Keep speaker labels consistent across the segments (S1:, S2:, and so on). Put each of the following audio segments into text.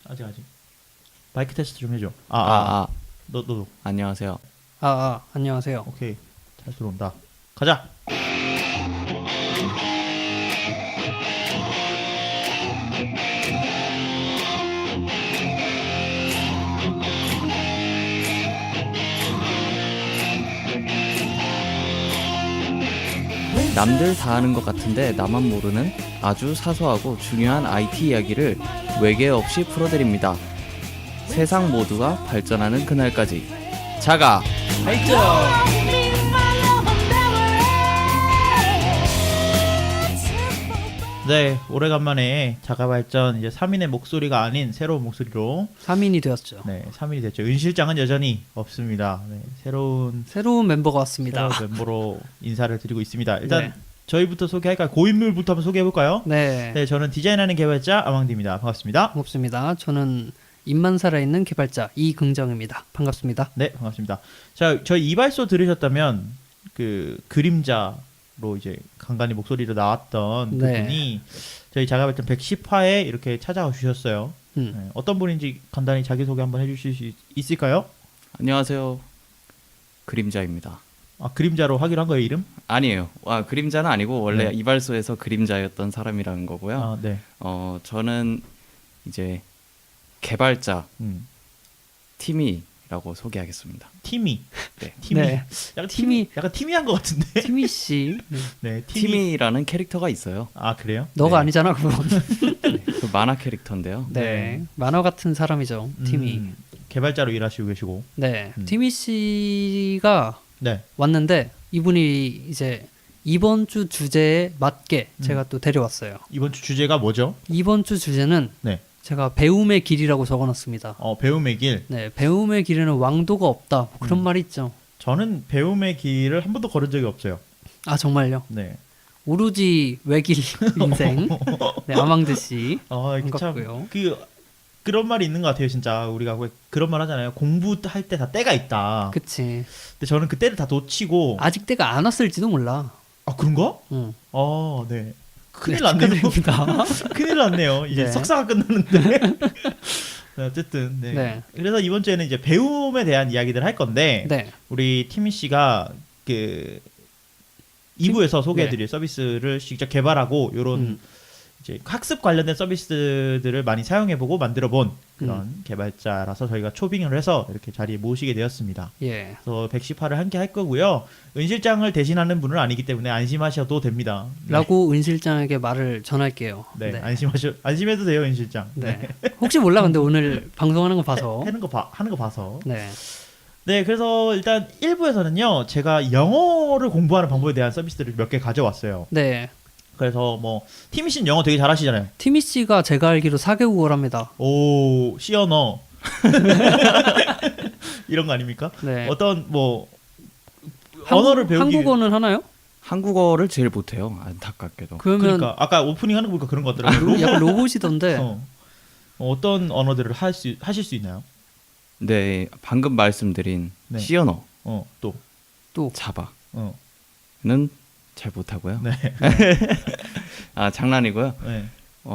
S1: 아직. 마이크 테스트 좀 해줘. 너도.
S2: 안녕하세요.
S3: 안녕하세요.
S1: 오케이. 잘 들어온다. 가자.
S2: 남들 다 아는 것 같은데 나만 모르는 아주 사소하고 중요한 IT 이야기를 외계 없이 풀어드립니다. 세상 모두가 발전하는 그날까지 자가 발전!
S1: 네, 오래간만에 자가발전 이제 3인의 목소리가 아닌 새로운 목소리로
S3: 3인이 되었죠.
S1: 네, 3인이 됐죠. 은 실장은 여전히 없습니다. 네, 새로운
S3: 멤버가 왔습니다.
S1: 새로운 멤버로 인사를 드리고 있습니다. 일단
S3: 네.
S1: 저희부터 소개할까요? 고인물부터 한번 소개해볼까요?
S3: 네.
S1: 네, 저는 디자인하는 개발자 아망디입니다. 반갑습니다.
S3: 반갑습니다. 저는 입만 살아있는 개발자 이긍정입니다. 반갑습니다.
S1: 네, 반갑습니다. 자, 저희 이발소 들으셨다면 그 그림자로 이제 간간히 목소리로 나왔던
S3: 네.
S1: 그분이 저희 자가발전 110화에 이렇게 찾아와 주셨어요.
S3: 음.
S1: 네, 어떤 분인지 간단히 자기소개 한번 해주실 수 있을까요?
S2: 안녕하세요. 그림자입니다.
S1: 아, 그림자로 하기로 한 거예요, 이름?
S2: 아니에요. 그림자는 아니고 원래
S1: 네.
S2: 이발소에서 그림자였던 사람이라는 거고요.
S1: 아, 네.
S2: 저는 이제 개발자
S1: 음.
S2: 티미라고 소개하겠습니다.
S1: 티미.
S2: 네.
S1: 티미.
S3: 네.
S1: 약간 티미한 것 같은데.
S3: 티미 씨.
S1: 네, 티미.
S2: 티미라는 캐릭터가 있어요.
S1: 아, 그래요?
S3: 너가
S2: 네.
S3: 아니잖아 그건.
S2: 그 만화 캐릭터인데요.
S3: 네. 만화 같은 사람이죠. 티미.
S1: 개발자로 일하시고 계시고.
S3: 네.
S1: 음.
S3: 티미 씨가
S1: 네.
S3: 왔는데 이분이 이제 이번 주 주제에 맞게 제가 또 데려왔어요.
S1: 이번 주 주제가 뭐죠?
S3: 이번 주 주제는
S1: 네.
S3: 제가 배움의 길이라고 적어놨습니다.
S1: 배움의 길.
S3: 네, 배움의 길에는 왕도가 없다. 뭐 그런 말이 있죠.
S1: 저는 배움의 길을 한 번도 걸은 적이 없어요.
S3: 아 정말요?
S1: 네.
S3: 오로지 외길 인생. 네, 아망드 씨.
S1: 이게
S3: 반갑고요.
S1: 참 그런 말이 있는 것 같아요, 진짜. 우리가 왜 그런 말 하잖아요. 공부할 때 다 때가 있다.
S3: 그치.
S1: 근데 저는 그 때를 다 놓치고.
S3: 아직 때가 안 왔을지도 몰라.
S1: 그런가?
S3: 응.
S1: 네. 큰일
S3: 네,
S1: 났네요.
S3: 축하드립니다.
S1: 큰일 났네요. 이제
S3: 네.
S1: 석사가 끝났는데. 네, 어쨌든. 네.
S3: 네.
S1: 그래서 이번 주에는 이제 배움에 대한 이야기들 할 건데.
S3: 네.
S1: 우리 티미 씨가 그 2부에서 소개해드릴 서비스를 직접 개발하고 요런 이제 학습 관련된 서비스들을 많이 사용해보고 만들어본 그런 개발자라서 저희가 초빙을 해서 이렇게 자리에 모시게 되었습니다.
S3: 예.
S1: 그래서 110화를 함께 할 거고요. 은 실장을 대신하는 분은 아니기 때문에 안심하셔도 됩니다. 네.
S3: 라고 은 실장에게 말을 전할게요.
S1: 네, 안심해도 돼요, 은 실장.
S3: 네. 혹시 몰라 근데 오늘 방송하는 거 봐서.
S1: 하는 거 봐서.
S3: 네.
S1: 네, 그래서 일단 1부에서는요, 제가 영어를 공부하는 방법에 대한 서비스들을 몇 개 가져왔어요.
S3: 네.
S1: 그래서 뭐 티미 씨는 영어 되게 잘하시잖아요.
S3: 티미 씨가 제가 알기로 4개국어를 합니다.
S1: 오, 시언어 이런 거 아닙니까?
S3: 네.
S1: 어떤 뭐 언어를 배우기
S3: 한국어는 하나요?
S2: 한국어를 제일 못해요. 안타깝게도.
S3: 그러면
S1: 그러니까 아까 오프닝 하는 거 보니까 그런 거 같더라고요.
S3: 약간 로봇이던데.
S1: 어떤 언어들을 하실 수 있나요?
S2: 네, 방금 말씀드린
S1: 네.
S2: 시언어,
S3: 또
S2: 자바는
S1: 어.
S2: 잘 못하고요.
S1: 네.
S2: 장난이고요.
S1: 네.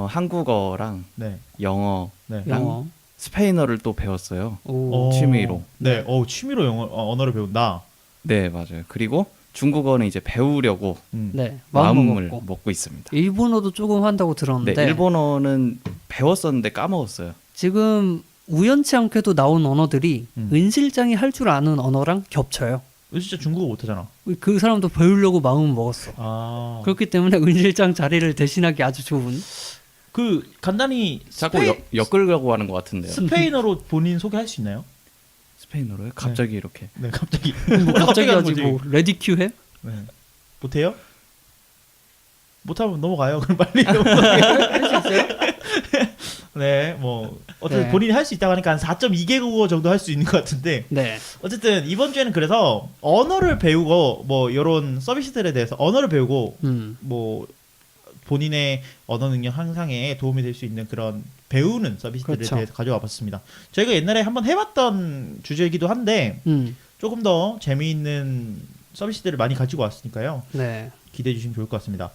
S2: 한국어랑
S1: 네.
S2: 영어,
S1: 네.
S3: 영어.
S2: 스페인어를 또 배웠어요.
S3: 오.
S2: 취미로.
S1: 네. 취미로 언어를 배운다.
S2: 네, 맞아요. 그리고 중국어는 이제 배우려고
S3: 네.
S2: 마음을
S3: 먹고.
S2: 먹고 있습니다.
S3: 일본어도 조금 한다고
S2: 네,
S3: 들었는데
S2: 일본어는 배웠었는데 까먹었어요.
S3: 지금 우연치 않게도 나온 언어들이 은 실장이 할 줄 아는 언어랑 겹쳐요.
S1: 진짜 중국어 못하잖아.
S3: 그 사람도 배우려고 마음을 먹었어. 그렇기 때문에 은 실장 자리를 대신하기 아주 좋은.
S1: 간단히
S2: 자꾸 엮으려고 하는 것 같은데요.
S1: 스페인어로 본인 소개할 수 있나요?
S2: 스페인어로요? 갑자기 이렇게.
S1: 네, 갑자기.
S3: 뭐 갑자기
S1: 하는
S3: 하지
S1: 거지.
S3: 뭐 레디큐 해?
S1: 네. 못해요? 못하면 넘어가요. 그럼 빨리.
S3: 할 수 있어요?
S1: 네, 뭐 어쨌든
S3: 네.
S1: 본인이 할 수 있다고 하니까 한 4.2개국어 정도 할 수 있는 것 같은데
S3: 네.
S1: 어쨌든 이번 주에는 그래서 언어를 배우고 뭐 이런 서비스들에 대해서 언어를 배우고 뭐 본인의 언어 능력 향상에 도움이 될 수 있는 그런 배우는 서비스들에
S3: 그렇죠.
S1: 대해서 가져와 봤습니다. 저희가 옛날에 한번 해봤던 주제이기도 한데 조금 더 재미있는 서비스들을 많이 가지고 왔으니까요.
S3: 네.
S1: 기대해 주시면 좋을 것 같습니다.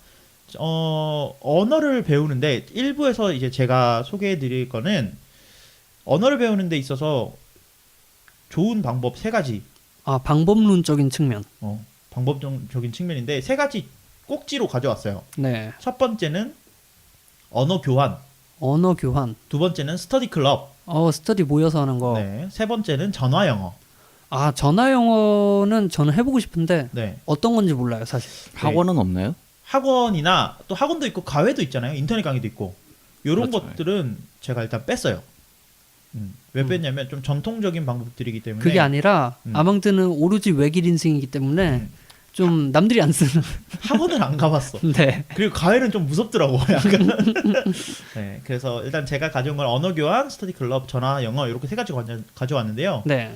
S1: 언어를 배우는데 일부에서 이제 제가 소개해 드릴 거는 언어를 배우는 데 있어서 좋은 방법 세 가지,
S3: 아, 방법론적인 측면.
S1: 방법적인 측면인데 세 가지 꼭지로 가져왔어요.
S3: 네.
S1: 첫 번째는 언어 교환,
S3: 언어 교환.
S1: 두 번째는 스터디 클럽,
S3: 스터디 모여서 하는 거.
S1: 네, 세 번째는 전화 영어.
S3: 아, 전화 영어는 저는 해보고 싶은데
S1: 네.
S3: 어떤 건지 몰라요, 사실.
S2: 학원은 없나요?
S1: 학원이나 또 학원도 있고 과외도 있잖아요. 인터넷 강의도 있고. 이런
S2: 그렇죠.
S1: 것들은 제가 일단 뺐어요. 왜 뺐냐면 좀 전통적인 방법들이기 때문에.
S3: 그게 아니라 아망드는 오로지 외길 인생이기 때문에 좀 남들이 안 쓰는.
S1: 학원을 안 가봤어.
S3: 네.
S1: 그리고 과외는 좀 무섭더라고. 약간. 네, 그래서 일단 제가 가져온 건 언어 교환, 스터디 클럽, 전화 영어 이렇게 세 가지 가져왔는데요.
S3: 네.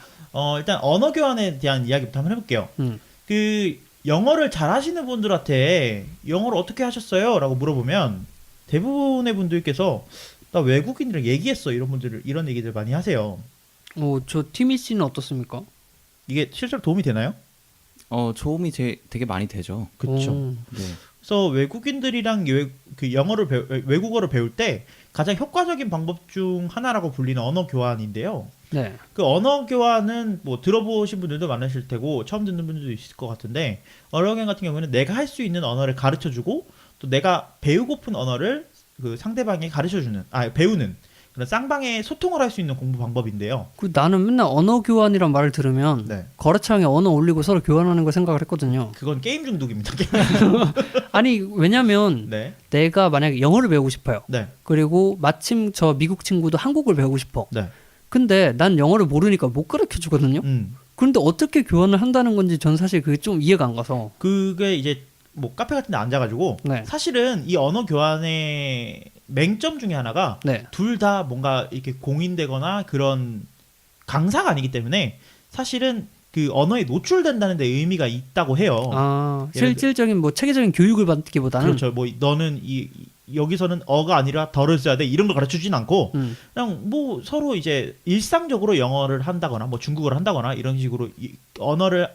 S1: 일단 언어 교환에 대한 이야기부터 한번 해볼게요.
S3: 음.
S1: 그 영어를 잘하시는 분들한테 영어를 어떻게 하셨어요? 라고 물어보면 대부분의 분들께서 나 외국인이랑 얘기했어 이런 얘기들 많이 하세요.
S3: 저 티미 씨는 어떻습니까?
S1: 이게 실제로 도움이 되나요?
S2: 도움이 되게 많이 되죠.
S1: 그렇죠.
S2: 네.
S1: 그래서 외국인들이랑 그 외국어를 배울 때 가장 효과적인 방법 중 하나라고 불리는 언어 교환인데요.
S3: 네.
S1: 그 언어 교환은 뭐 들어보신 분들도 많으실 테고 처음 듣는 분들도 있을 것 같은데 언어 교환 같은 경우는 내가 할 수 있는 언어를 가르쳐주고 또 내가 배우고픈 언어를 그 상대방에 배우는 그런 쌍방의 소통을 할 수 있는 공부 방법인데요.
S3: 나는 맨날 언어 교환이란 말을 들으면
S1: 네.
S3: 거래창에 언어 올리고 서로 교환하는 거 생각을 했거든요.
S1: 그건 게임 중독입니다.
S3: 아니, 왜냐면
S1: 네.
S3: 내가 만약에 영어를 배우고 싶어요.
S1: 네.
S3: 그리고 마침 저 미국 친구도 한국을 배우고 싶어.
S1: 네.
S3: 근데 난 영어를 모르니까 못 가르쳐 주거든요. 그런데 어떻게 교환을 한다는 건지 전 사실 그게 좀 이해가 안 가서.
S1: 그게 이제 뭐 카페 같은 데 앉아가지고
S3: 네.
S1: 사실은 이 언어 교환의 맹점 중에 하나가
S3: 네.
S1: 둘 다 뭔가 이렇게 공인되거나 그런 강사가 아니기 때문에 사실은 그 언어에 노출된다는 데 의미가 있다고 해요.
S3: 실질적인 뭐 체계적인 교육을 받기보다는.
S1: 그렇죠. 뭐 너는 여기서는 어가 아니라 덜을 써야 돼 이런 걸 가르쳐주진 않고 그냥 뭐 서로 이제 일상적으로 영어를 한다거나 뭐 중국어를 한다거나 이런 식으로 언어를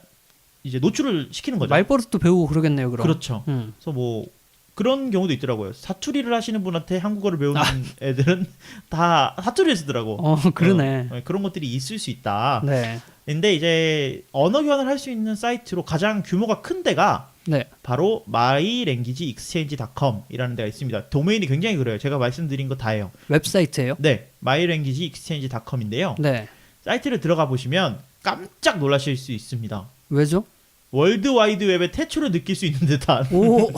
S1: 이제 노출을 시키는 거죠.
S3: 말버릇도 배우고 그러겠네요, 그럼.
S1: 그렇죠. 그래서 뭐 그런 경우도 있더라고요. 사투리를 하시는 분한테 한국어를 배우는 애들은 다 사투리를 쓰더라고.
S3: 그러네.
S1: 그런 것들이 있을 수 있다.
S3: 네.
S1: 근데 이제 언어 교환을 할 수 있는 사이트로 가장 규모가 큰 데가
S3: 네.
S1: 바로 mylanguageexchange.com이라는 데가 있습니다. 도메인이 굉장히 그래요. 제가 말씀드린 거 다예요.
S3: 웹사이트예요?
S1: 네, mylanguageexchange.com인데요.
S3: 네.
S1: 사이트를 들어가 보시면 깜짝 놀라실 수 있습니다.
S3: 왜죠?
S1: 월드와이드웹의 태초를 느낄 수 있는 듯한
S3: 오,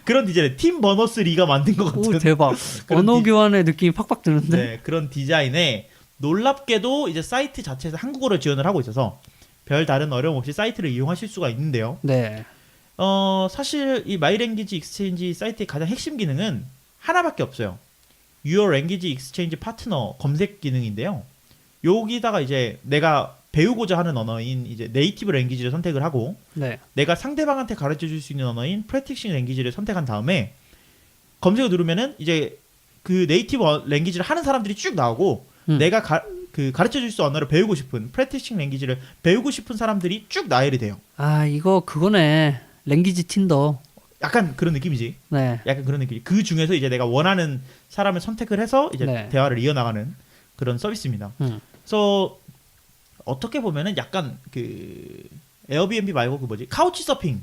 S1: 그런 디자인. 팀 버너스 리가 만든 것 같은.
S3: 오 대박.
S1: 그런
S3: 언어 교환의 느낌이 팍팍 드는데.
S1: 네, 그런 디자인에 놀랍게도 이제 사이트 자체에서 한국어를 지원을 하고 있어서 별 다른 어려움 없이 사이트를 이용하실 수가 있는데요.
S3: 네.
S1: 사실 이 마이랭귀지 익스체인지 사이트의 가장 핵심 기능은 하나밖에 없어요. Your Language Exchange Partner 검색 기능인데요. 여기다가 이제 내가 배우고자 하는 언어인 이제 네이티브 랭귀지를 선택을 하고
S3: 네.
S1: 내가 상대방한테 가르쳐 줄 수 있는 언어인 프랙티싱 랭귀지를 선택한 다음에 검색을 누르면은 이제 그 네이티브 랭귀지를 하는 사람들이 쭉 나오고 내가 가르쳐 줄 수 있는 언어를 배우고 싶은 프랙티싱 랭귀지를 배우고 싶은 사람들이 쭉 나열이 돼요.
S3: 이거 그거네. 랭귀지 틴더.
S1: 약간 그런 느낌이지.
S3: 네.
S1: 약간 그런 느낌. 그 중에서 이제 내가 원하는 사람을 선택을 해서 이제
S3: 네.
S1: 대화를 이어나가는 그런 서비스입니다. 그래서 어떻게 보면은 약간 그 에어비앤비 말고 그 뭐지 카우치 서핑.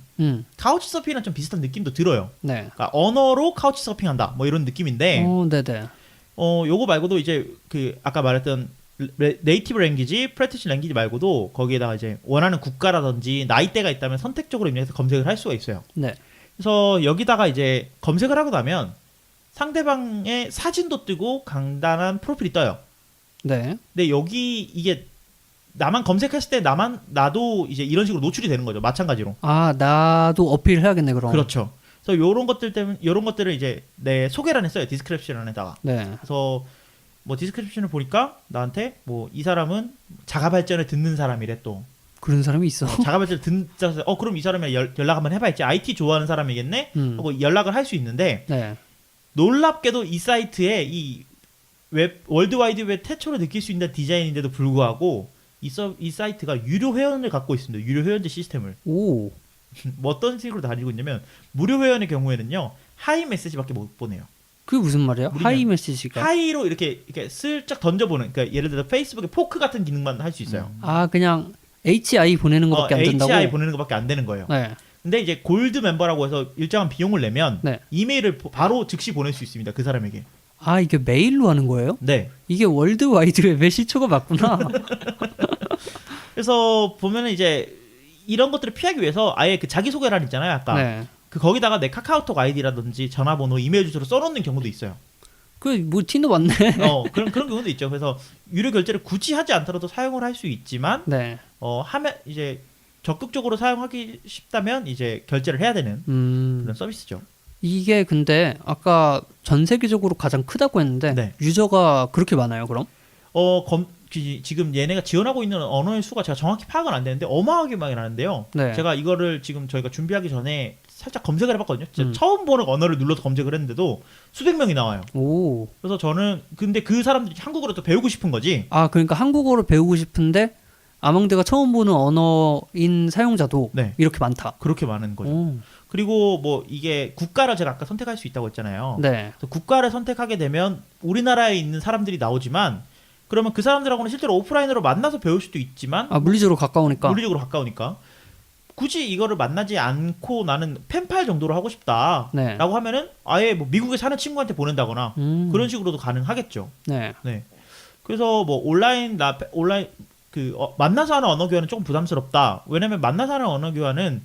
S1: 카우치 서핑이랑 좀 비슷한 느낌도 들어요.
S3: 네.
S1: 그러니까 언어로 카우치 서핑한다. 뭐 이런 느낌인데.
S3: 네네.
S1: 요거 말고도 이제 그 아까 말했던 네이티브 랭귀지, 프랙티스 랭귀지 말고도 거기에다가 이제 원하는 국가라든지 나이대가 있다면 선택적으로 입력해서 검색을 할 수가 있어요.
S3: 네.
S1: 그래서 여기다가 이제 검색을 하고 나면 상대방의 사진도 뜨고 간단한 프로필이 떠요.
S3: 네.
S1: 근데 여기 이게 나만 검색했을 때 나도 이제 이런 식으로 노출이 되는 거죠. 마찬가지로.
S3: 나도 어필해야겠네 그럼.
S1: 그렇죠. 그래서 요런 것들을 이제 내 소개란에 써요. 디스크립션에다가.
S3: 네.
S1: 그래서 뭐 디스크립션을 보니까 나한테 뭐 이 사람은 자가 발전을 듣는 사람이래 또.
S3: 그런 사람이 있어.
S1: 자가 발전을 듣자 그럼 이 사람이랑 연락 한번 해봐야지. IT 좋아하는 사람이겠네. 하고 연락을 할 수 있는데
S3: 네.
S1: 놀랍게도 이 사이트에 이 월드와이드웹 태초를 느낄 수 있는 디자인인데도 불구하고 이 사이트가 유료 회원을 갖고 있습니다. 유료 회원제 시스템을.
S3: 오.
S1: 뭐 어떤 식으로 다니고 있냐면 무료 회원의 경우에는요 하이 메시지밖에 못 보내요.
S3: 그게 무슨 말이야?
S1: 우리는
S3: 하이 메시지가.
S1: 하이로 이렇게 슬쩍 던져보는, 그러니까 예를 들어 페이스북에 포크 같은 기능만 할 수 있어요.
S3: 아 그냥 HI 보내는 것밖에 안 된다고.
S1: HI 보내는 것밖에 안 되는 거예요.
S3: 네.
S1: 근데 이제 골드 멤버라고 해서 일정한 비용을 내면
S3: 네.
S1: 이메일을 바로 즉시 보낼 수 있습니다. 그 사람에게.
S3: 아 이게 메일로 하는 거예요?
S1: 네.
S3: 이게 월드와이드웹의 시초가 맞구나.
S1: 그래서 보면은 이제 이런 것들을 피하기 위해서 아예 그 자기소개란 있잖아요. 아까
S3: 네.
S1: 그 거기다가 내 카카오톡 아이디라든지 전화번호, 이메일 주소를 써놓는 경우도 있어요.
S3: 그뭐 티도 많네.
S1: 그런 경우도 있죠. 그래서 유료 결제를 굳이 하지 않더라도 사용을 할 수 있지만
S3: 네.
S1: 하면 이제 적극적으로 사용하기 쉽다면 이제 결제를 해야 되는 그런 서비스죠.
S3: 이게 근데 아까 전 세계적으로 가장 크다고 했는데
S1: 네.
S3: 유저가 그렇게 많아요, 그럼?
S1: 지금 얘네가 지원하고 있는 언어의 수가 제가 정확히 파악은 안 되는데 어마어마하게 많이 나는데요.
S3: 네.
S1: 제가 이거를 지금 저희가 준비하기 전에 살짝 검색을 해봤거든요. 진짜 처음 보는 언어를 눌러서 검색을 했는데도 수백 명이 나와요.
S3: 오.
S1: 그래서 저는 근데 그 사람들이 한국어를 또 배우고 싶은 거지.
S3: 아, 그러니까 한국어를 배우고 싶은데 아몽드가 처음 보는 언어인 사용자도
S1: 네.
S3: 이렇게 많다.
S1: 그렇게 많은 거죠.
S3: 오.
S1: 그리고 뭐 이게 국가를 제가 아까 선택할 수 있다고 했잖아요.
S3: 네.
S1: 그래서 국가를 선택하게 되면 우리나라에 있는 사람들이 나오지만 그러면 그 사람들하고는 실제로 오프라인으로 만나서 배울 수도 있지만
S3: 아, 물리적으로 가까우니까.
S1: 물리적으로 가까우니까 굳이 이거를 만나지 않고 나는 펜팔 정도로 하고 싶다라고
S3: 네.
S1: 하면은 아예 뭐 미국에 사는 친구한테 보낸다거나 그런 식으로도 가능하겠죠.
S3: 네.
S1: 네. 그래서 뭐 온라인 만나서 하는 언어 교환은 조금 부담스럽다. 왜냐면 만나서 하는 언어 교환은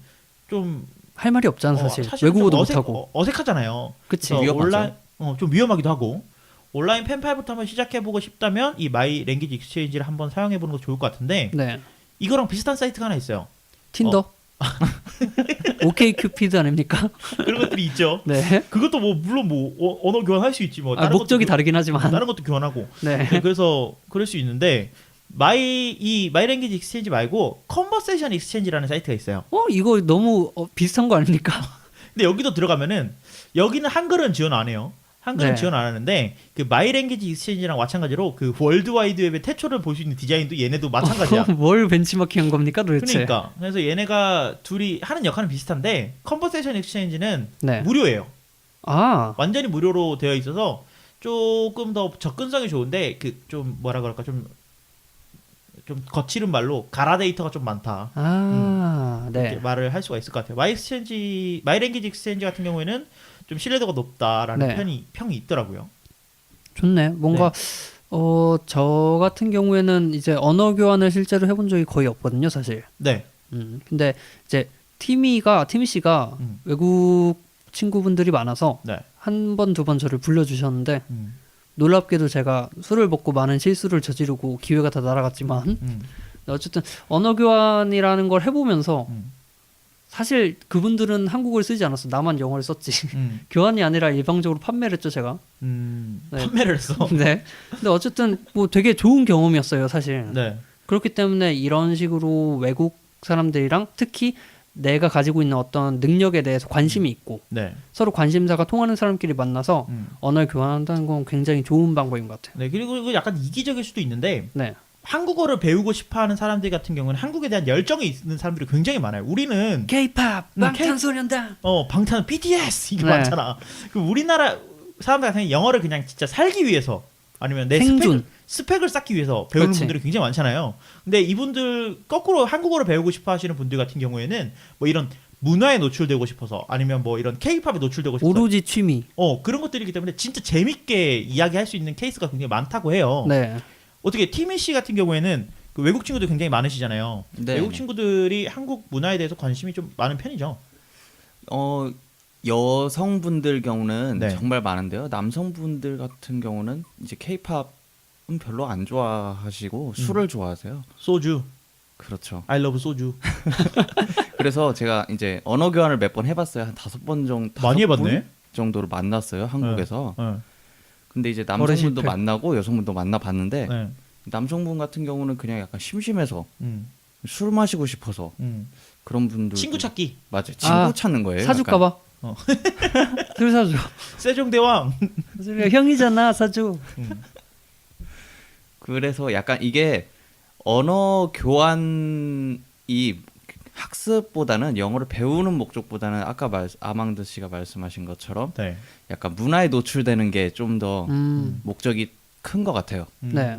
S1: 좀
S3: 할 말이 없잖아, 사실.
S1: 사실은 좀
S3: 외국어도 못하고.
S1: 어색하잖아요.
S3: 그치.
S1: 그래서
S2: 위험하죠.
S1: 온라인 좀 위험하기도 하고 온라인 펜팔부터 한번 시작해보고 싶다면 이 마이 랭귀지 익스체인지를 한번 사용해보는 것도 좋을 것 같은데
S3: 네.
S1: 이거랑 비슷한 사이트가 하나 있어요.
S3: 틴더? 오케이 큐피드 아닙니까?
S1: 그런 것들이 있죠.
S3: 네.
S1: 그것도 뭐 물론 뭐 언어 교환할 수 있지 뭐.
S3: 아, 목적이
S1: 것도,
S3: 다르긴 하지만.
S1: 다른 것도 교환하고.
S3: 네.
S1: 네, 그래서 그럴 수 있는데 마이 랭귀지 익스체인지 말고 컨버세이션 익스체인지라는 사이트가 있어요.
S3: 이거 너무 비슷한 거 아닙니까?
S1: 근데 여기도 들어가면은 여기는 한글은 지원 안 해요. 한글은
S3: 네.
S1: 지원 안 하는데 그 마이 랭귀지 익스체인지랑 마찬가지로 그 월드와이드웹의 태초를 볼 수 있는 디자인도 얘네도 마찬가지야.
S3: 뭘 벤치마킹한 겁니까 도대체?
S1: 그러니까 그래서 얘네가 둘이 하는 역할은 비슷한데 컨버세이션 익스체인지는
S3: 네.
S1: 무료예요.
S3: 아,
S1: 완전히 무료로 되어 있어서 조금 더 접근성이 좋은데 그 좀 뭐라 그럴까 좀 거칠은 말로 가라 데이터가 좀 많다. 이렇게
S3: 네.
S1: 말을 할 수가 있을 것 같아요. 마이 랭귀지 익스체인지 같은 경우에는 좀 신뢰도가 높다라는
S3: 네.
S1: 평이 있더라고요.
S3: 좋네. 뭔가 저 같은 경우에는 이제 언어 교환을 실제로 해본 적이 거의 없거든요, 사실.
S1: 네.
S3: 근데 이제 티미 씨가 외국 친구분들이 많아서
S1: 네.
S3: 한 번, 두 번 저를 불러주셨는데
S1: 음.
S3: 놀랍게도 제가 술을 먹고 많은 실수를 저지르고 기회가 다 날아갔지만 어쨌든 언어 교환이라는 걸 해보면서 사실 그분들은 한국어를 쓰지 않았어. 나만 영어를 썼지. 교환이 아니라 일방적으로 판매를 했죠, 제가. 네.
S1: 판매를 했어.
S3: 네. 근데 어쨌든 뭐 되게 좋은 경험이었어요, 사실.
S1: 네.
S3: 그렇기 때문에 이런 식으로 외국 사람들이랑 특히 내가 가지고 있는 어떤 능력에 대해서 관심이 있고
S1: 네.
S3: 서로 관심사가 통하는 사람끼리 만나서 언어를 교환한다는 건 굉장히 좋은 방법인 것 같아요.
S1: 네. 그리고 이거 약간 이기적일 수도 있는데
S3: 네.
S1: 한국어를 배우고 싶어하는 사람들 같은 경우는 한국에 대한 열정이 있는 사람들이 굉장히 많아요. 우리는
S3: K-pop, 방탄소년단.
S1: 방탄 BTS 이게
S3: 네.
S1: 많잖아. 그 우리나라 사람들 같은 경우 영어를 그냥 진짜 살기 위해서 아니면 내
S3: 생존.
S1: 스펙을 쌓기 위해서 배우는
S3: 그렇지.
S1: 분들이 굉장히 많잖아요. 근데 이분들 거꾸로 한국어를 배우고 싶어 하시는 분들 같은 경우에는 뭐 이런 문화에 노출되고 싶어서 아니면 뭐 이런 K-팝에 노출되고 싶어서
S3: 오로지 취미.
S1: 그런 것들이기 때문에 진짜 재밌게 이야기할 수 있는 케이스가 굉장히 많다고 해요.
S3: 네.
S1: 어떻게 티미 씨 같은 경우에는 그 외국 친구들 굉장히 많으시잖아요.
S2: 네.
S1: 외국 친구들이 한국 문화에 대해서 관심이 좀 많은 편이죠.
S2: 여성분들 경우는
S1: 네.
S2: 정말 많은데요. 남성분들 같은 경우는 이제 K-팝은 별로 안 좋아하시고 술을 좋아하세요.
S1: 소주,
S2: 그렇죠.
S1: I love 소주.
S2: 그래서 제가 이제 언어 교환을 몇 번 해봤어요. 한 5번 정도,
S1: 많이
S2: 5분
S1: 해봤네.
S2: 정도를 만났어요. 한국에서.
S1: 네.
S2: 근데 이제
S3: 거래
S2: 남성분도
S3: 실패.
S2: 만나고 여성분도 만나봤는데
S1: 네.
S2: 남성분 같은 경우는 그냥 약간 심심해서
S1: 음.
S2: 술 마시고 싶어서 그런 분들
S1: 친구 찾기.
S2: 맞아요. 친구 찾는 거예요.
S3: 사줄까 봐. 술 사줘.
S1: 세종대왕.
S3: 형이잖아, 사줘.
S2: 그래서 약간 이게 언어 교환이 학습보다는 영어를 배우는 목적보다는 아까 아망드 씨가 말씀하신 것처럼
S1: 네.
S2: 약간 문화에 노출되는 게 좀 더 목적이 큰 것 같아요.
S3: 네.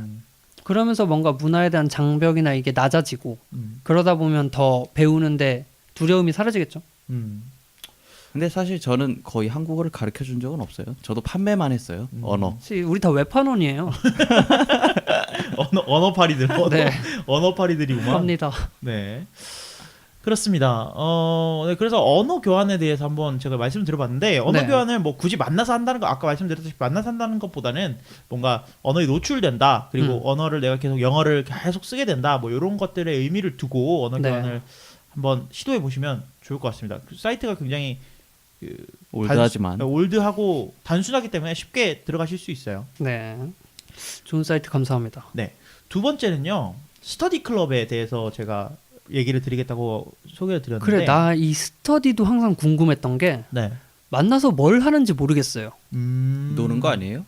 S3: 그러면서 뭔가 문화에 대한 장벽이나 이게 낮아지고 그러다 보면 더 배우는데 두려움이 사라지겠죠.
S2: 근데 사실 저는 거의 한국어를 가르쳐 준 적은 없어요. 저도 판매만 했어요. 언어.
S3: 혹시 우리 다 웹판원이에요.
S1: 언어파리들,
S3: 네.
S1: 언어파리들이구만.
S3: 합니다.
S1: 네. 그렇습니다. 네, 그래서 언어 교환에 대해서 한번 제가 말씀을 드려봤는데 언어
S3: 네.
S1: 교환을 뭐 굳이 만나서 한다는 거 아까 말씀드렸다시피 만나서 한다는 것보다는 뭔가 언어에 노출된다. 그리고 언어를 내가 계속 영어를 계속 쓰게 된다. 뭐 이런 것들의 의미를 두고 언어
S3: 네.
S1: 교환을 한번 시도해 보시면 좋을 것 같습니다. 그 사이트가 굉장히
S2: 올드하지만
S1: 올드하고 단순하기 때문에 쉽게 들어가실 수 있어요.
S3: 네. 좋은 사이트 감사합니다.
S1: 네. 두 번째는요. 스터디 클럽에 대해서 제가 얘기를 드리겠다고 소개를 드렸는데
S3: 그래, 나 이 스터디도 항상 궁금했던 게
S1: 네.
S3: 만나서 뭘 하는지 모르겠어요.
S2: 노는 거 아니에요?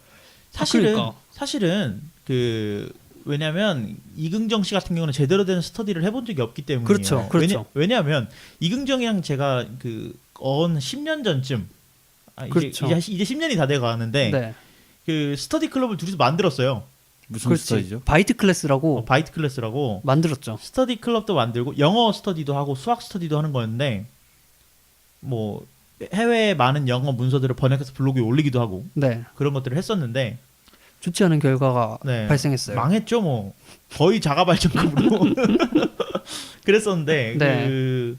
S3: 그러니까.
S1: 사실은 그 왜냐하면 이긍정 씨 같은 경우는 제대로 된 스터디를 해본 적이 없기 때문이에요.
S3: 그렇죠, 그렇죠.
S1: 왜냐하면 이긍정이랑 제가 그 10년 전쯤
S3: 그렇죠.
S1: 이제 10년이 다 돼가는데
S3: 네.
S1: 그 스터디 클럽을 둘이서 만들었어요.
S2: 무슨
S3: 그렇지.
S2: 스터디죠?
S3: 바이트 클래스라고
S1: 바이트 클래스라고
S3: 만들었죠.
S1: 스터디 클럽도 만들고 영어 스터디도 하고 수학 스터디도 하는 거였는데 뭐 해외에 많은 영어 문서들을 번역해서 블로그에 올리기도 하고
S3: 네.
S1: 그런 것들을 했었는데
S3: 좋지 않은 결과가
S1: 네.
S3: 발생했어요.
S1: 망했죠, 뭐. 거의 자가 발전급으로. 그랬었는데
S3: 네.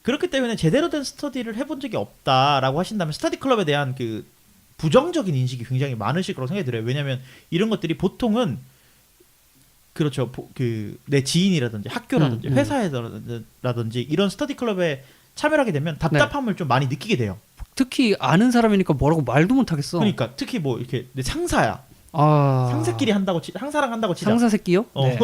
S1: 그렇기 때문에 제대로 된 스터디를 해본 적이 없다라고 하신다면 스터디 클럽에 대한 그 부정적인 인식이 굉장히 많으실 거라고 생각이 들어요. 왜냐하면 이런 것들이 보통은 그렇죠. 그 내 지인이라든지 학교라든지 회사에서라든지 이런 스터디 클럽에 참여를 하게 되면 답답함을 좀 많이 느끼게 돼요.
S3: 특히 아는 사람이니까 뭐라고 말도 못 하겠어.
S1: 그러니까 특히 뭐 이렇게 내 상사야.
S3: 아.
S1: 상사끼리 한다고 상사랑 한다고 치자.
S3: 상사 새끼요?
S1: 네.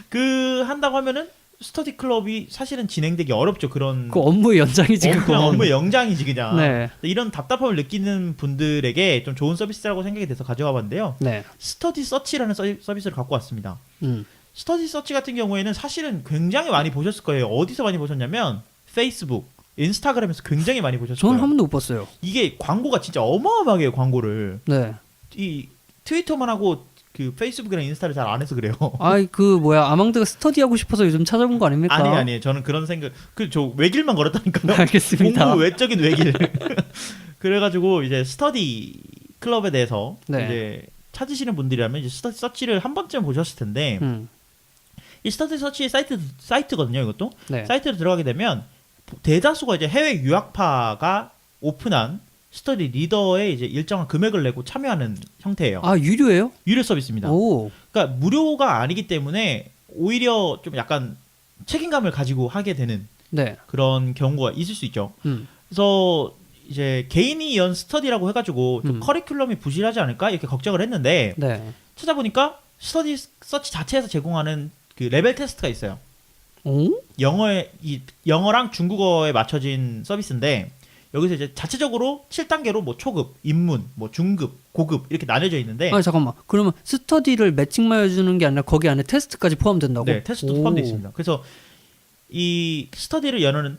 S1: 그 한다고 하면은 스터디 클럽이 사실은 진행되기 어렵죠. 그런
S3: 그 업무의 연장이지
S1: 그냥
S3: 그건.
S1: 업무의 영장이지 그냥.
S3: 네.
S1: 이런 답답함을 느끼는 분들에게 좀 좋은 서비스라고 생각이 돼서 가져와 봤는데요.
S3: 네.
S1: 스터디 서치라는 서비스를 갖고 왔습니다.
S3: 음.
S1: 스터디 서치 같은 경우에는 사실은 굉장히 많이 보셨을 거예요. 어디서 많이 보셨냐면 페이스북, 인스타그램에서 굉장히 많이 보셨을
S3: 저는
S1: 거예요.
S3: 한 번도 못 봤어요.
S1: 이게 광고가 진짜 어마어마하게 해요. 광고를.
S3: 네.
S1: 이 트위터만 하고 그 페이스북이랑 인스타를 잘 안 해서 그래요.
S3: 아이 그 뭐야 아망드가 스터디 하고 싶어서 요즘 찾아본 거 아닙니까?
S1: 아니 저는 그런 생각 저 외길만 걸었다니까요.
S3: 알겠습니다.
S1: 공부 외적인 외길. 그래가지고 이제 스터디 클럽에 대해서
S3: 네.
S1: 이제 찾으시는 분들이라면 이제 스터디 서치를 한 번쯤 보셨을 텐데 이 스터디 서치 사이트거든요. 이것도
S3: 네.
S1: 사이트로 들어가게 되면 대다수가 이제 해외 유학파가 오픈한 스터디 리더에 이제 일정한 금액을 내고 참여하는 형태예요.
S3: 아 유료예요?
S1: 유료 서비스입니다.
S3: 오.
S1: 그러니까 무료가 아니기 때문에 오히려 좀 약간 책임감을 가지고 하게 되는
S3: 네.
S1: 그런 경우가 있을 수 있죠. 그래서 이제 개인이 연 스터디라고 해가지고 좀 커리큘럼이 부실하지 않을까 이렇게 걱정을 했는데
S3: 네.
S1: 찾아보니까 스터디 서치 자체에서 제공하는 그 레벨 테스트가 있어요.
S3: 오?
S1: 영어랑 중국어에 맞춰진 서비스인데 여기서 이제 자체적으로 7단계로 뭐 초급, 입문, 뭐 중급, 고급 이렇게 나뉘어져 있는데
S3: 아 잠깐만. 그러면 스터디를 매칭만 해주는 게 아니라 거기 안에 테스트까지 포함된다고?
S1: 네, 테스트도 포함되어 있습니다. 그래서 이 스터디를 여는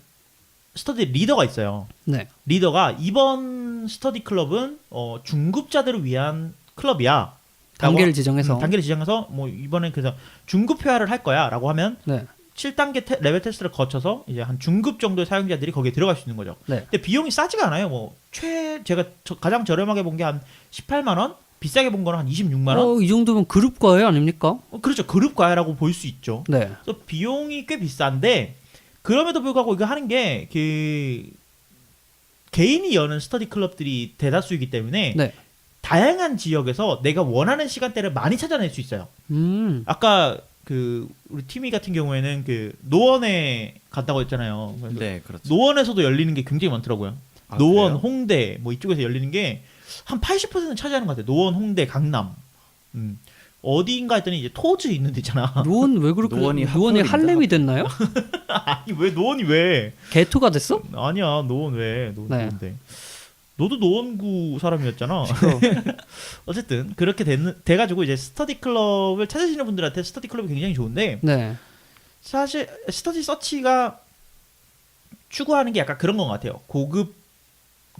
S1: 스터디 리더가 있어요.
S3: 네.
S1: 리더가 이번 스터디 클럽은 중급자들을 위한 클럽이야.
S3: 단계를 지정해서.
S1: 단계를 지정해서 뭐 이번엔 그래서 중급 회화를 할 거야라고 하면
S3: 네.
S1: 7단계 레벨 테스트를 거쳐서 이제 한 중급 정도의 사용자들이 거기에 들어갈 수 있는 거죠.
S3: 네.
S1: 근데 비용이 싸지가 않아요. 뭐 제가 가장 저렴하게 본 게 한 18만 원, 비싸게 본 거는 한 26만 원.
S3: 이 정도면 그룹 과외 아닙니까?
S1: 그렇죠. 그룹 과외라고 볼 수 있죠.
S3: 네.
S1: 그래서 비용이 꽤 비싼데 그럼에도 불구하고 이거 하는 게 그 개인이 여는 스터디 클럽들이 대다수이기 때문에
S3: 네.
S1: 다양한 지역에서 내가 원하는 시간대를 많이 찾아낼 수 있어요. 아까 그 우리 팀이 같은 경우에는 그 노원에 갔다고 했잖아요.
S2: 네, 그렇죠.
S1: 노원에서도 열리는 게 굉장히 많더라고요.
S2: 아,
S1: 노원,
S2: 그래요?
S1: 홍대 뭐 이쪽에서 열리는 게 한 80%는 차지하는 것 같아요. 노원, 홍대, 강남. 어디인가 했더니 이제 토즈 있는 데 있잖아.
S3: 노원 왜 그렇게
S2: 노원이
S3: 노원이
S2: 핫플인가?
S3: 할렘이 됐나요?
S1: 아니 왜 노원이 왜?
S3: 개토가 됐어?
S1: 아니야 노원 왜?
S3: 네.
S1: 노원인데. 너도 노원구 사람이었잖아. 어쨌든 그렇게 돼가지고 이제 스터디 클럽을 찾으시는 분들한테 스터디 클럽이 굉장히 좋은데
S3: 네.
S1: 사실 스터디 서치가 추구하는 게 약간 그런 것 같아요. 고급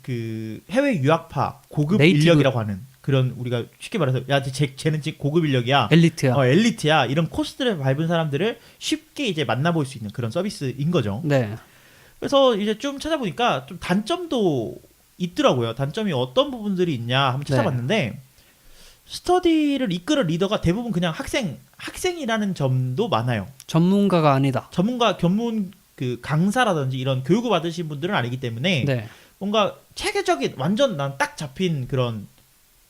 S1: 그 해외 유학파 고급
S3: 네이티브.
S1: 인력이라고 하는 그런 우리가 쉽게 말해서 야 쟤는 지금 고급 인력이야.
S3: 엘리트야.
S1: 엘리트야. 이런 코스들을 밟은 사람들을 쉽게 이제 만나볼 수 있는 그런 서비스인 거죠.
S3: 네.
S1: 그래서 이제 좀 찾아보니까 좀 단점도 있더라고요. 단점이 어떤 부분들이 있냐 한번 찾아봤는데 스터디를 이끌어 리더가 대부분 그냥 학생이라는 점도 많아요.
S3: 전문가가 아니다.
S1: 전문 그 강사라든지 이런 교육을 받으신 분들은 아니기 때문에
S3: 네.
S1: 뭔가 체계적인 완전 난 딱 잡힌 그런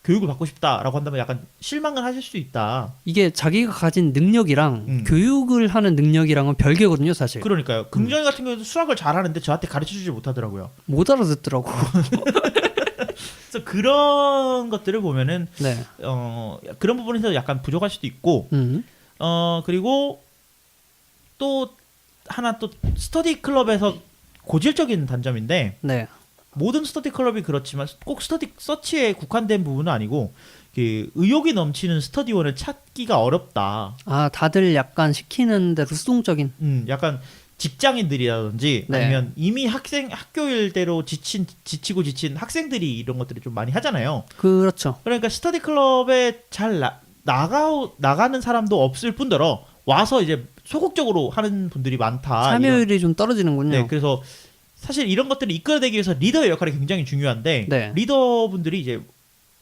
S1: 교육을 받고 싶다라고 한다면 약간 실망을 하실 수 있다.
S3: 이게 자기가 가진 능력이랑 교육을 하는 능력이랑은 별개거든요, 사실.
S1: 그러니까요. 긍정이 같은 경우도 수학을 잘하는데 저한테 가르쳐주지 못하더라고요.
S3: 못 알아듣더라고.
S1: 그래서 그런 것들을 보면은
S3: 네.
S1: 그런 부분에서 약간 부족할 수도 있고 그리고 또 하나 또 스터디 클럽에서 고질적인 단점인데
S3: 네.
S1: 모든 스터디 클럽이 그렇지만 꼭 스터디 서치에 국한된 부분은 아니고 그 의욕이 넘치는 스터디원을 찾기가 어렵다.
S3: 아, 다들 약간 시키는 대로 수동적인.
S1: 약간 직장인들이라든지
S3: 네.
S1: 아니면 이미 학교 일대로 지치고 지친 학생들이 이런 것들을 좀 많이 하잖아요.
S3: 그렇죠.
S1: 그러니까 스터디 클럽에 잘 나가는 사람도 없을 뿐더러 와서 이제 소극적으로 하는 분들이 많다.
S3: 참여율이 좀 떨어지는군요.
S1: 네, 그래서 사실 이런 것들을 이끌어내기 위해서 리더의 역할이 굉장히 중요한데
S3: 네.
S1: 리더분들이 이제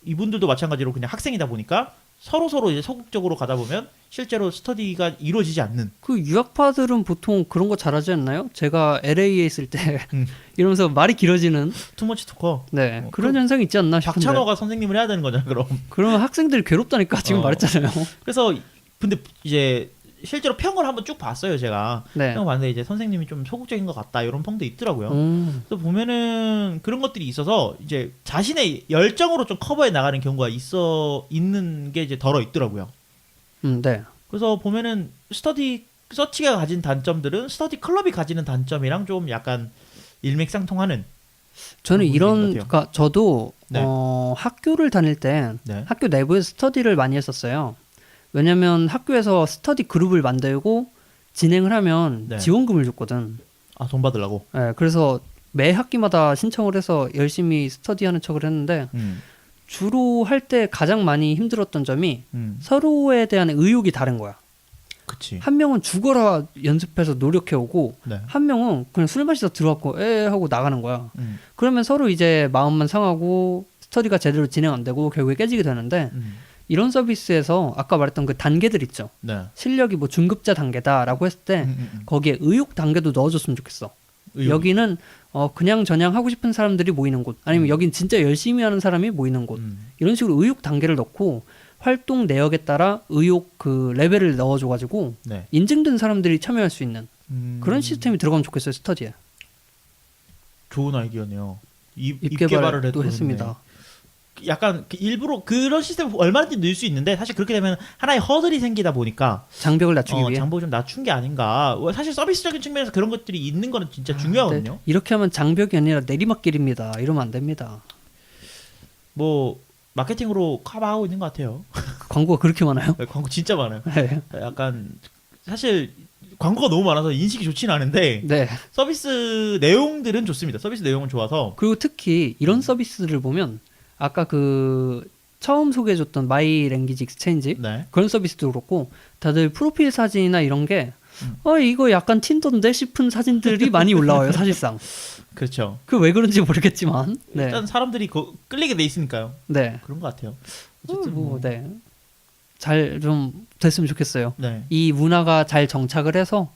S1: 이분들도 마찬가지로 그냥 학생이다 보니까 서로 이제 소극적으로 가다 보면 실제로 스터디가 이루어지지 않는.
S3: 그 유학파들은 보통 그런 거 잘하지 않나요? 제가 LA에 있을 때 이러면서 말이 길어지는
S1: 투머치 토커.
S3: 네 그런
S1: 그럼
S3: 현상이 있지 않나 싶은데.
S1: 박찬호가 선생님을 해야 되는 거잖아 그럼.
S3: 그러면 학생들이 괴롭다니까 지금 말했잖아요.
S1: 그래서 근데 이제 실제로 평을 한번 쭉 봤어요 제가.
S3: 네.
S1: 평 봤는데 이제 선생님이 좀 소극적인 것 같다 이런 평도 있더라고요. 그래서 보면은 그런 것들이 있어서 이제 자신의 열정으로 좀 커버해 나가는 경우가 있는 게 이제 덜어 있더라고요.
S3: 네.
S1: 그래서 보면은 스터디 서치가 가진 단점들은 스터디 클럽이 가지는 단점이랑 좀 약간 일맥상통하는.
S3: 저는 이런,
S1: 것 같아요.
S3: 그러니까 저도
S1: 네.
S3: 학교를 다닐 때
S1: 네.
S3: 학교 내부에서 스터디를 많이 했었어요. 왜냐면 학교에서 스터디 그룹을 만들고 진행을 하면
S1: 네.
S3: 지원금을 줬거든.
S1: 아, 돈 받으려고.
S3: 네, 그래서 매 학기마다 신청을 해서 열심히 스터디하는 척을 했는데 주로 할 때 가장 많이 힘들었던 점이 서로에 대한 의욕이 다른 거야.
S1: 그치.
S3: 한 명은 죽어라 연습해서 노력해오고
S1: 네.
S3: 한 명은 그냥 술 마시다 들어왔고 에 하고 나가는 거야. 그러면 서로 이제 마음만 상하고 스터디가 제대로 진행 안 되고 결국에 깨지게 되는데 이런 서비스에서 아까 말했던 그 단계들 있죠.
S1: 네.
S3: 실력이 뭐 중급자 단계다라고 했을 때 거기에 의욕 단계도 넣어줬으면 좋겠어. 여기는 그냥 저냥 하고 싶은 사람들이 모이는 곳, 아니면 여긴 진짜 열심히 하는 사람이 모이는 곳, 이런 식으로 의욕 단계를 넣고 활동 내역에 따라 의욕 그 레벨을 넣어줘가지고
S1: 네.
S3: 인증된 사람들이 참여할 수 있는 그런 시스템이 들어가면 좋겠어요, 스터디에.
S1: 좋은 아이디어네요.
S3: 입 개발도 했습니다.
S1: 약간 일부러 그런 시스템 얼마든지 넣을 수 있는데 사실 그렇게 되면 하나의 허들이 생기다 보니까
S3: 장벽을 낮추기 위해.
S1: 장벽을 좀 낮춘 게 아닌가. 사실 서비스적인 측면에서 그런 것들이 있는 거는 진짜 중요하거든요.
S3: 네. 이렇게 하면 장벽이 아니라 내리막길입니다. 이러면 안 됩니다.
S1: 뭐 마케팅으로 커버하고 있는 것 같아요.
S3: 광고가 그렇게 많아요?
S1: 광고 진짜 많아요.
S3: 네.
S1: 약간 사실 광고가 너무 많아서 인식이 좋지는 않은데
S3: 네.
S1: 서비스 내용들은 좋습니다. 서비스 내용은 좋아서.
S3: 그리고 특히 이런 서비스를 보면 아까 그 처음 소개해줬던 마이 랭귀지 익스체인지
S1: 네.
S3: 그런 서비스도 그렇고 다들 프로필 사진이나 이런 게 이거 약간 틴더인데 싶은 사진들이 많이 올라와요 사실상.
S1: 그렇죠.
S3: 그 왜 그런지 모르겠지만 네.
S1: 일단 사람들이 끌리게 돼 있으니까요.
S3: 네.
S1: 그런 것 같아요.
S3: 네. 잘 좀 됐으면 좋겠어요.
S1: 네.
S3: 이 문화가 잘 정착을 해서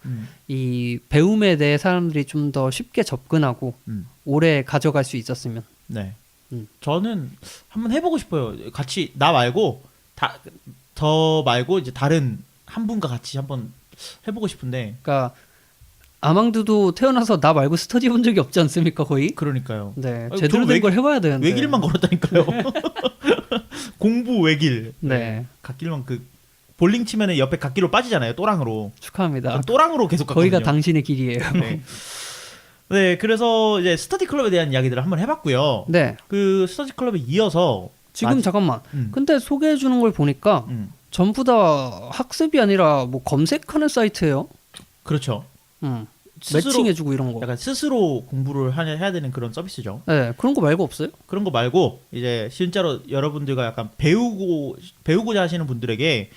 S3: 이 배움에 대해 사람들이 좀 더 쉽게 접근하고 오래 가져갈 수 있었으면.
S1: 네. 저는 한번 해보고 싶어요. 같이 나 말고 저 말고 이제 다른 한 분과 같이 한번 해보고 싶은데.
S3: 그러니까 아망드도 태어나서 나 말고 스터디 본 적이 없지 않습니까 거의?
S1: 그러니까요.
S3: 네.
S1: 아니,
S3: 제대로 된 걸 해봐야 되는데.
S1: 외길만 걸었다니까요. 공부 외길.
S3: 네.
S1: 갓길만 그 볼링 치면은 옆에 갓길로 빠지잖아요. 또랑으로.
S3: 축하합니다.
S1: 전 또랑으로 계속 갔거든요.
S3: 거기가 당신의 길이에요.
S1: 네. 네, 그래서 이제 스터디 클럽에 대한 이야기들을 한번 해봤고요.
S3: 네.
S1: 그 스터디 클럽에 이어서
S3: 지금 잠깐만. 근데 소개해 주는 걸 보니까 전부 다 학습이 아니라 뭐 검색하는 사이트예요.
S1: 그렇죠. 스스로
S3: 매칭해주고 이런 거.
S1: 약간 스스로 공부를 해야 되는 그런 서비스죠.
S3: 네, 그런 거 말고 없어요?
S1: 그런 거 말고 이제 실제로 여러분들과 약간 배우고자 하시는 분들에게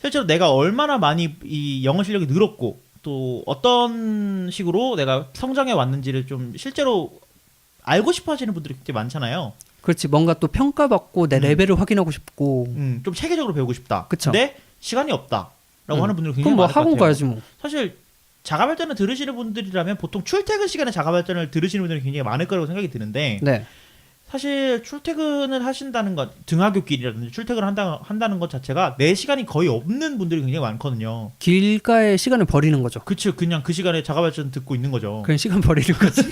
S1: 실제로 내가 얼마나 많이 이 영어 실력이 늘었고 또 어떤 식으로 내가 성장해 왔는지를 좀 실제로 알고 싶어 하시는 분들이 굉장히 많잖아요.
S3: 그렇지, 뭔가 또 평가받고 내 레벨을 확인하고 싶고.
S1: 좀 체계적으로 배우고 싶다.
S3: 그쵸.
S1: 근데 시간이 없다라고 하는 분들이 굉장히
S3: 그럼 뭐
S1: 많을 것
S3: 학원
S1: 같아요.
S3: 가야지 뭐.
S1: 사실 자가발전을 들으시는 분들이라면 보통 출퇴근 시간에 자가발전을 들으시는 분들이 굉장히 많을 거라고 생각이 드는데
S3: 네.
S1: 사실 출퇴근을 하신다는 것, 등하굣길이라든지 출퇴근을 한다는 것 자체가 내 시간이 거의 없는 분들이 굉장히 많거든요.
S3: 길가에 시간을 버리는 거죠.
S1: 그쵸, 그냥 그 시간에 자가발전 듣고 있는 거죠.
S3: 그냥 시간 버리는 거지.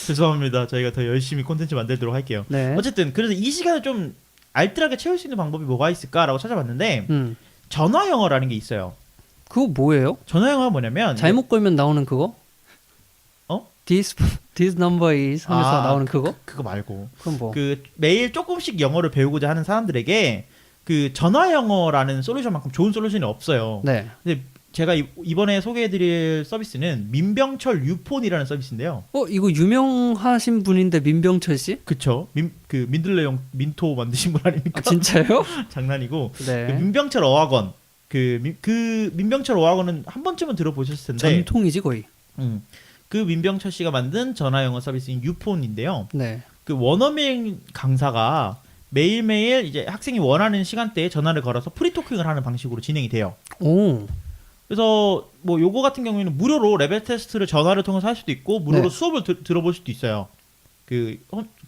S1: 죄송합니다. 저희가 더 열심히 콘텐츠 만들도록 할게요.
S3: 네.
S1: 어쨌든 그래서 이 시간을 좀 알뜰하게 채울 수 있는 방법이 뭐가 있을까라고 찾아봤는데 전화 영어라는 게 있어요.
S3: 그거 뭐예요?
S1: 전화 영어가 뭐냐면
S3: 잘못 걸면 나오는 그거?
S1: 어?
S3: This number is 하면서 나오는 그거?
S1: 그거 말고
S3: 그럼 뭐?
S1: 그 매일 조금씩 영어를 배우고자 하는 사람들에게 그 전화 영어라는 솔루션만큼 좋은 솔루션이 없어요.
S3: 네.
S1: 근데 제가 이번에 소개해드릴 서비스는 민병철 유폰이라는 서비스인데요.
S3: 이거 유명하신 분인데 민병철 씨?
S1: 그쵸? 그 민들레용 민토 만드신 분 아닙니까?
S3: 아, 진짜요?
S1: 장난이고.
S3: 네.
S1: 그 민병철 어학원. 그 민병철 어학원은 한 번쯤은 들어보셨을 텐데.
S3: 전통이지 거의.
S1: 그 민병철 씨가 만든 전화 영어 서비스인 유폰인데요.
S3: 네.
S1: 그 원어민 강사가 매일매일 이제 학생이 원하는 시간대에 전화를 걸어서 프리토킹을 하는 방식으로 진행이 돼요.
S3: 오.
S1: 그래서 뭐 요거 같은 경우에는 무료로 레벨 테스트를 전화를 통해서 할 수도 있고 무료로
S3: 네.
S1: 수업을 들어볼 수도 있어요. 그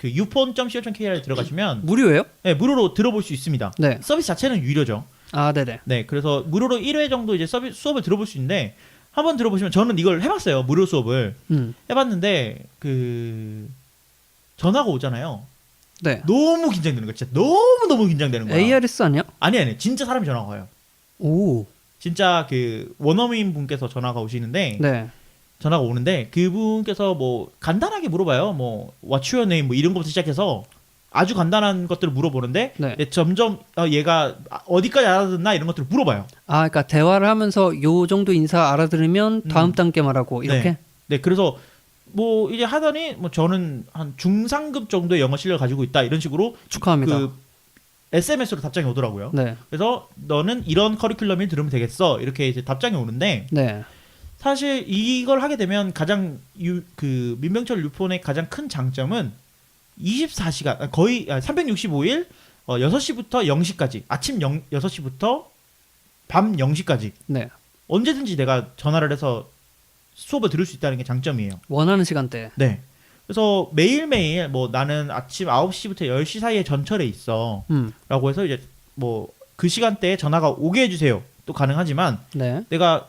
S1: uphone.co.kr에 들어가시면
S3: 무료예요?
S1: 네, 무료로 들어볼 수 있습니다.
S3: 네.
S1: 서비스 자체는 유료죠.
S3: 아, 네네.
S1: 네, 그래서 무료로 1회 정도 이제 수업을 들어볼 수 있는데 한번 들어보시면 저는 이걸 해봤어요. 무료 수업을 해봤는데 그 전화가 오잖아요.
S3: 네.
S1: 너무 긴장되는 거야. 진짜 너무 긴장되는 거야.
S3: ARS 아니야?
S1: 아니 진짜 사람이 전화가 와요.
S3: 오.
S1: 진짜 그 원어민 분께서 전화가 오시는데
S3: 네.
S1: 전화가 오는데 그분께서 뭐 간단하게 물어봐요. 뭐 What's your name 뭐 이런 것부터 시작해서 아주 간단한 것들을 물어보는데
S3: 네.
S1: 점점 얘가 어디까지 알아듣나 이런 것들을 물어봐요.
S3: 아, 그러니까 대화를 하면서 요 정도 인사 알아들으면 다음 단계 말하고 이렇게?
S1: 네, 그래서 뭐 이제 하더니 뭐 저는 한 중상급 정도의 영어 실력을 가지고 있다 이런 식으로
S3: 축하합니다.
S1: 그 SMS로 답장이 오더라고요.
S3: 네.
S1: 그래서 너는 이런 커리큘럼을 들으면 되겠어 이렇게 이제 답장이 오는데
S3: 네.
S1: 사실 이걸 하게 되면 가장 그 민병철 유폰의 가장 큰 장점은 24시간 거의 365일 6시부터 0시까지 아침 6시부터 밤 0시까지
S3: 네.
S1: 언제든지 내가 전화를 해서 수업을 들을 수 있다는 게 장점이에요.
S3: 원하는 시간대.
S1: 네. 그래서 매일매일 뭐 나는 아침 9시부터 10시 사이에 전철에 있어 라고 해서 이제 뭐 그 시간대에 전화가 오게 해주세요 또 가능하지만
S3: 네.
S1: 내가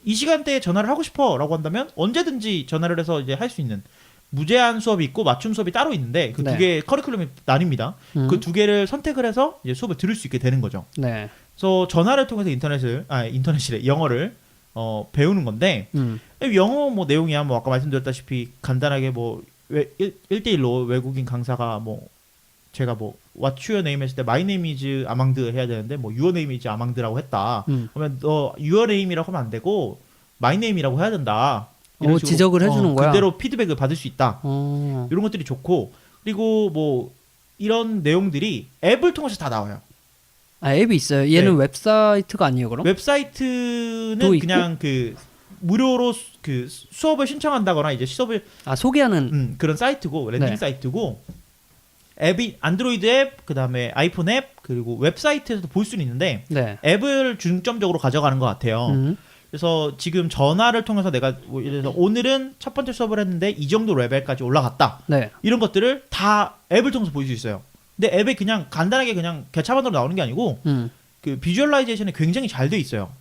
S1: 이 시간대에 전화를 하고 싶어 라고 한다면 언제든지 전화를 해서 이제 할 수 있는 무제한 수업이 있고 맞춤 수업이 따로 있는데 그 두
S3: 네.
S1: 개의 커리큘럼이 나뉩니다. 그 두 개를 선택을 해서 이제 수업을 들을 수 있게 되는 거죠.
S3: 네.
S1: 그래서 전화를 통해서 인터넷이래 영어를 배우는 건데 영어 뭐 내용이야 뭐 아까 말씀드렸다시피 간단하게 뭐 1대1로 외국인 강사가 뭐 제가 뭐 What's your name 했을 때 My name is 아망드 해야 되는데 뭐 Your name is 아망드라고 했다. 그러면 너 Your name이라고 하면 안 되고 My name이라고 해야 된다. 이런 식으로,
S3: 지적을 해주는 거야.
S1: 그대로 피드백을 받을 수 있다. 이런 것들이 좋고 그리고 뭐 이런 내용들이 앱을 통해서 다 나와요.
S3: 아, 앱이 있어요. 얘는
S1: 네.
S3: 웹사이트가 아니에요, 그럼?
S1: 웹사이트는
S3: 또 있고?
S1: 그냥 그 무료로 그 수업을 신청한다거나 이제 수업을
S3: 소개하는
S1: 그런 사이트고 랜딩
S3: 네.
S1: 사이트고 앱이 안드로이드 앱 그다음에 아이폰 앱 그리고 웹사이트에서도 볼 수는 있는데
S3: 네.
S1: 앱을 중점적으로 가져가는 것 같아요. 그래서 지금 전화를 통해서 내가 뭐 예를 들어서 오늘은 첫 번째 수업을 했는데 이 정도 레벨까지 올라갔다.
S3: 네.
S1: 이런 것들을 다 앱을 통해서 볼 수 있어요. 근데 앱에 그냥 간단하게 그냥 개차반으로 나오는 게 아니고 그 비주얼라이제이션이 굉장히 잘 돼 있어요.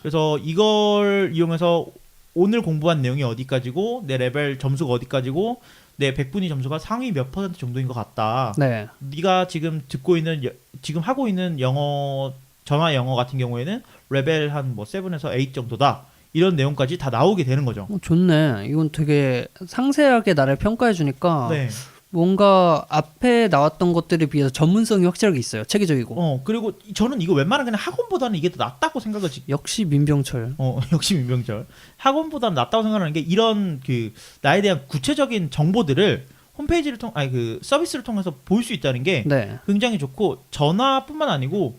S1: 그래서 이걸 이용해서 오늘 공부한 내용이 어디까지고 내 레벨 점수가 어디까지고 내 100분위 점수가 상위 몇 퍼센트 정도인 것 같다.
S3: 네.
S1: 네가 지금 듣고 있는 지금 하고 있는 영어 전화 영어 같은 경우에는 레벨 한 뭐 7에서 8 정도다. 이런 내용까지 다 나오게 되는 거죠.
S3: 좋네. 이건 되게 상세하게 나를 평가해 주니까
S1: 네.
S3: 뭔가 앞에 나왔던 것들에 비해서 전문성이 확실하게 있어요. 체계적이고.
S1: 그리고 저는 이거 웬만한 그냥 학원보다는 이게 더 낫다고 생각을
S3: 역시 민병철.
S1: 역시 민병철. 학원보다는 낫다고 생각하는 게 이런 그 나에 대한 구체적인 정보들을 홈페이지를 그 서비스를 통해서 볼 수 있다는 게
S3: 네.
S1: 굉장히 좋고 전화뿐만 아니고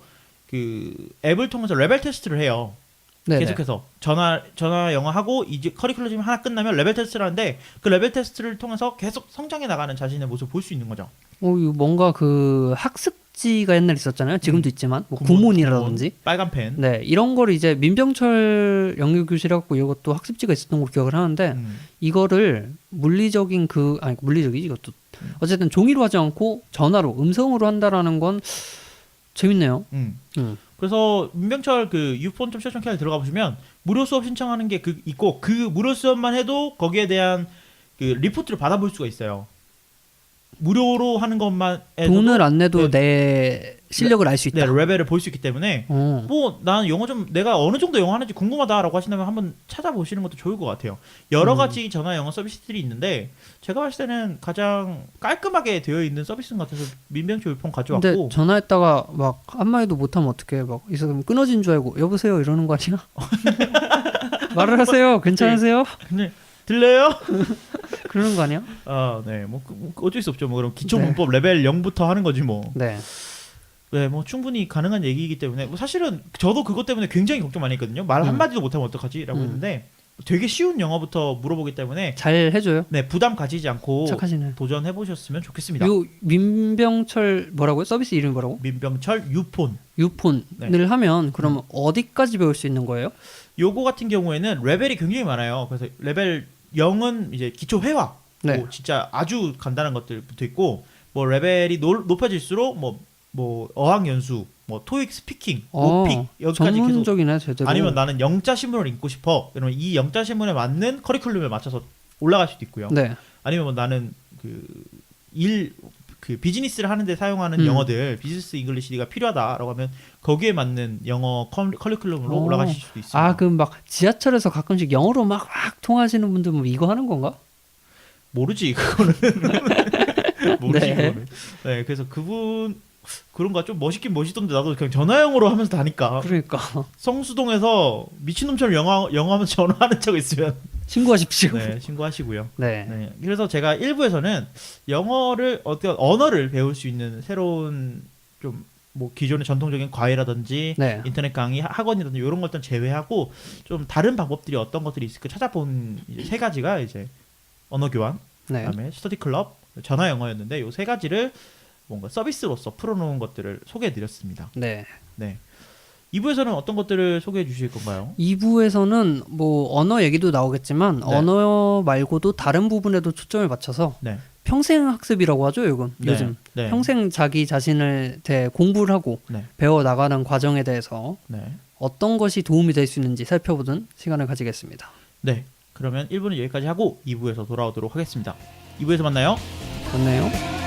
S1: 그 앱을 통해서 레벨 테스트를 해요.
S3: 네네.
S1: 계속해서 전화 영어 하고 이제 커리큘럼이 하나 끝나면 레벨 테스트를 하는데 그 레벨 테스트를 통해서 계속 성장해 나가는 자신의 모습을 볼 수 있는 거죠.
S3: 이거 뭔가 그 학습지가 옛날에 있었잖아요. 지금도 있지만 뭐 구몬이라든지
S1: 빨간 펜.
S3: 네, 이런 걸 이제 민병철 영유교실 해갖고 이것도 학습지가 있었던 걸 기억을 하는데 이거를 물리적인 물리적이지 이것도 어쨌든 종이로 하지 않고 전화로 음성으로 한다라는 건 재밌네요.
S1: 그래서 민병철 그 유폰.co.kr 들어가 보시면 무료 수업 신청하는 게 있고 그 무료 수업만 해도 거기에 대한 그 리포트를 받아볼 수가 있어요. 무료로 하는 것만 해도
S3: 돈을 안 내도 내 실력을 알 수 있다.
S1: 네, 레벨을 볼 수 있기 때문에 뭐 나는 영어 좀 내가 어느 정도 영어 하는지 궁금하다라고 하신다면 한번 찾아보시는 것도 좋을 것 같아요. 여러 가지 전화 영어 서비스들이 있는데 제가 봤을 때는 가장 깔끔하게 되어 있는 서비스 같아서 민병철 유폰 가져왔고.
S3: 근데 전화했다가 막 한마디도 못하면 어떡해. 막 이 사람 끊어진 줄 알고 여보세요 이러는 거 아니야? 말을 하세요. 괜찮으세요?
S1: 근데 들려요?
S3: 그러는 거 아니야?
S1: 네, 뭐 어쩔 수 없죠. 뭐 그럼 기초 문법 레벨 0부터 하는 거지 뭐.
S3: 네.
S1: 네, 뭐 충분히 가능한 얘기이기 때문에 뭐 사실은 저도 그것 때문에 굉장히 걱정 많이 했거든요. 말 한마디도 못하면 어떡하지라고 했는데 되게 쉬운 영어부터 물어보기 때문에
S3: 잘 해줘요.
S1: 네, 부담 가지지 않고
S3: 착하시네.
S1: 도전해 보셨으면 좋겠습니다.
S3: 요 민병철 뭐라고요? 서비스 이름이 뭐라고?
S1: 민병철 유폰.
S3: 유폰을 하면 그러면 어디까지 배울 수 있는 거예요?
S1: 요거 같은 경우에는 레벨이 굉장히 많아요. 그래서 레벨 0은 이제 기초 회화,
S3: 네.
S1: 뭐 진짜 아주 간단한 것들부터 있고, 뭐 레벨이 높아질수록 뭐 어학 연수, 뭐 토익 스피킹, 오픽 여기까지 계속.
S3: 전문적이네 제대로.
S1: 아니면 나는 영자 신문을 읽고 싶어. 그러면 이 영자 신문에 맞는 커리큘럼에 맞춰서 올라갈 수도 있고요.
S3: 네.
S1: 아니면 뭐 나는 그 비즈니스를 하는데 사용하는 영어들, 비즈니스 잉글리시가 필요하다라고 하면 거기에 맞는 영어 커리큘럼으로 올라가실 수도 있습니다.
S3: 그럼 막 지하철에서 가끔씩 영어로 막 통하시는 분들 뭐 이거 하는 건가?
S1: 모르지 그거는. 모르지
S3: 네.
S1: 그거는. 네, 그래서 그런가 좀 멋있긴 멋있던데 나도 그냥 전화영어로 하면서 다니까.
S3: 그러니까
S1: 성수동에서 미친놈처럼 영어하면서 전화하는 척 있으면
S3: 신고하십시오.
S1: 네, 신고하시고요.
S3: 네.
S1: 네, 그래서 제가 1부에서는 영어를 어떤 언어를 배울 수 있는 새로운 좀 뭐 기존의 전통적인 과외라든지
S3: 네.
S1: 인터넷 강의 학원이라든지 이런 것들은 제외하고 좀 다른 방법들이 어떤 것들이 있을까 찾아본 이제 세 가지가 이제 언어 교환,
S3: 네.
S1: 그다음에 스터디 클럽, 전화 영어였는데 요 세 가지를 뭔가 서비스로서 풀어놓은 것들을 소개해드렸습니다.
S3: 네.
S1: 네. 2부에서는 어떤 것들을 소개해 주실 건가요?
S3: 2부에서는 뭐 언어 얘기도 나오겠지만
S1: 네.
S3: 언어 말고도 다른 부분에도 초점을 맞춰서
S1: 네.
S3: 평생 학습이라고 하죠, 요즘.
S1: 네.
S3: 요즘.
S1: 네.
S3: 평생 자기 자신을 공부를 하고
S1: 네.
S3: 배워 나가는 과정에 대해서
S1: 네.
S3: 어떤 것이 도움이 될 수 있는지 살펴보는 시간을 가지겠습니다.
S1: 네. 그러면 1부는 여기까지 하고 2부에서 돌아오도록 하겠습니다. 2부에서 만나요.
S3: 좋네요.